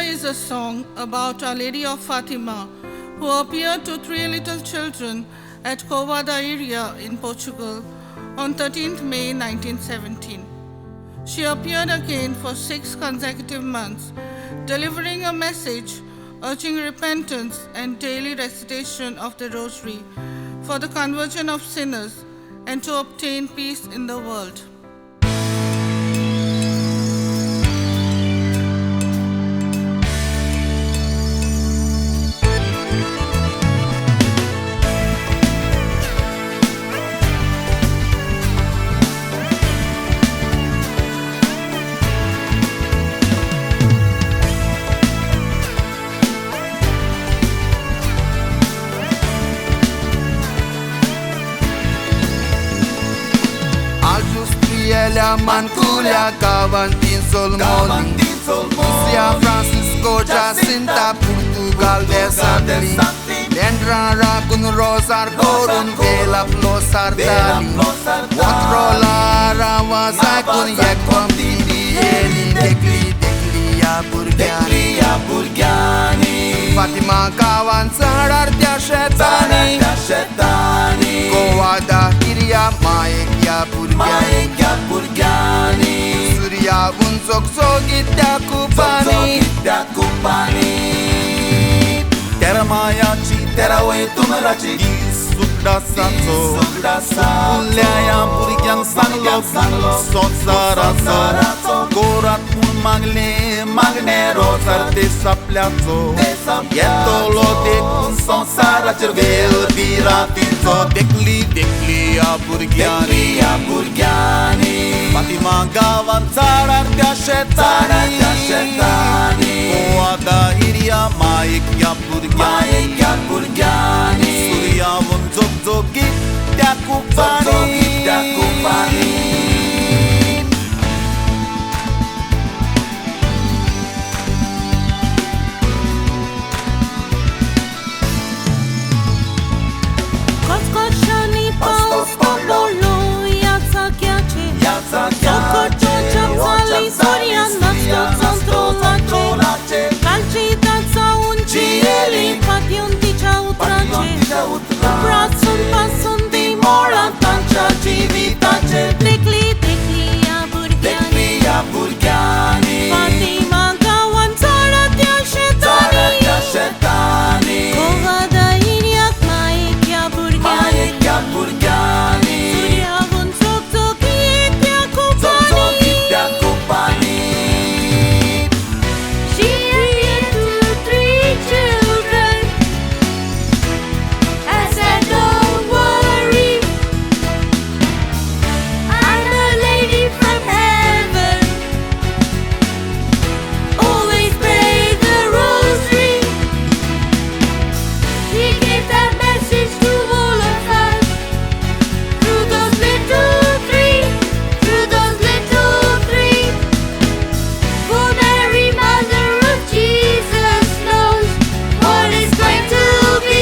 is a song about Our Lady of Fatima, who appeared to 3 little children at Cova da Iria in Portugal on 13th May 1917. She appeared again for 6 consecutive months, delivering a message urging repentance and daily recitation of the Rosary for the conversion of sinners and to obtain peace in the world. Manculia, Cavantin Solmoni, Sia Francisco, Jacinta, Portugal de Santi, Lendrara con Rosar, Corun, Vela, Flosardali, Watrola, Ramasa, con Yaquam, Dili, Declia, Burgiani, Fatima, Cavan, Sarar, Shetani, Cova da Iria, Maia, Burgiani, Surya, Unsok, Sogita, Kupani, Terra Mayachi, Terra Wetumarachi, Sukda Sanso, Ulayam Purigan Sanlok, Sotsarazo, Gorat Magle, Magnero, Sartesa Plazo, Yetolo de Kunson Sara Cervel, Viratizo, Decli, Burgiani, Fatima Gavan, Zara, Shetani, Cova da Iria, Maia Burgiani, Surya Munzok, Dakupani. Koskoczani Polulu, Jaca Giacie, Sokoczocza Wali, Soria, Nasto, Calcita, Unci, Patiuntica, Utrace, Prasun, Pasun, di Mora, Tancia, Civitace, Decli, Burgiani, Fatima, Gawan, Zara, Shetani, Cova da Iria, Maia Burgiani, Surya, Unsok, Kupani. She had 3 children. I said, don't worry, I'm a lady from heaven. Always pray the rosary. She gave that message to all of us. Through those little three. For Mary, Mother of Jesus, knows what is going to be.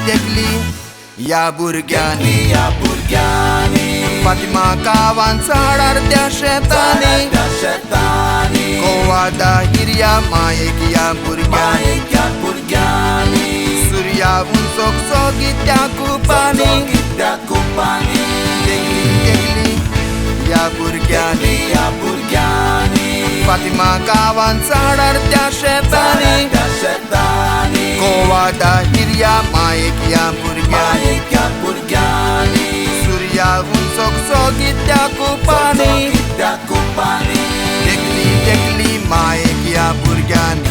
Decli, Burgiani, Fatima Kavan, Sarar, Shetani, Cova da Iria, Maia Burgiani, Surya, Unsok, Sogita, Kupani, Decli, Burgiani, Fatima Kavan, Sarar, Shetani, Cova da Iria, Maia Burgiani, Surya, Unsok, Sogita, Kupani, Decli, Maia Burgiani.